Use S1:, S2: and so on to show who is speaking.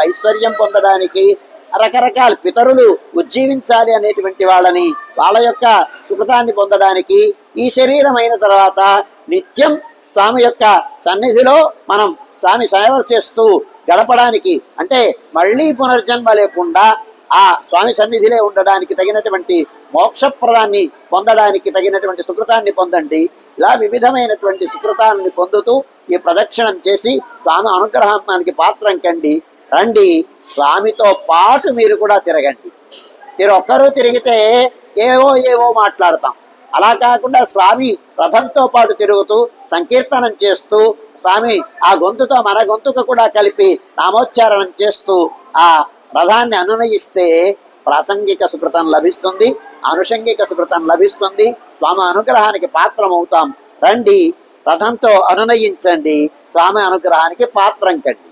S1: ఐశ్వర్యం పొందడానికి, రకరకాల పితరులు ఉజ్జీవించాలి అనేటువంటి వాళ్ళని, వాళ్ళ యొక్క సుకృతాన్ని పొందడానికి, ఈ శరీరం అయిన తర్వాత నిత్యం స్వామి యొక్క సన్నిధిలో మనం స్వామి సేవలు చేస్తూ గడపడానికి, అంటే మళ్ళీ పునర్జన్మ లేకుండా ఆ స్వామి సన్నిధిలో ఉండడానికి తగినటువంటి మోక్షప్రదాన్ని పొందడానికి తగినటువంటి సుకృతాన్ని పొందండి. ఇలా వివిధమైనటువంటి సుకృతాన్ని పొందుతూ ఈ ప్రదక్షిణం చేసి స్వామి అనుగ్రహానికి పాత్రం కండి. రండి, స్వామితో పాటు మీరు కూడా తిరగండి. మీరు ఒక్కరూ తిరిగితే ఏవో మాట్లాడతాం. అలా కాకుండా స్వామి రథంతో పాటు తిరుగుతూ సంకీర్తనం చేస్తూ స్వామి ఆ గొంతుతో మన గొంతుకు కూడా కలిపి నామోచ్చారణం చేస్తూ ఆ రథాన్ని అనునయిస్తే ప్రాసంగిక సుకృతం లభిస్తుంది, అనుషంగిక సుకృతం లభిస్తుంది. స్వామి అనుగ్రహానికి పాత్రం అవుతాం. రండి, రథంతో అనునయించండి, స్వామి అనుగ్రహానికి పాత్రం కండి.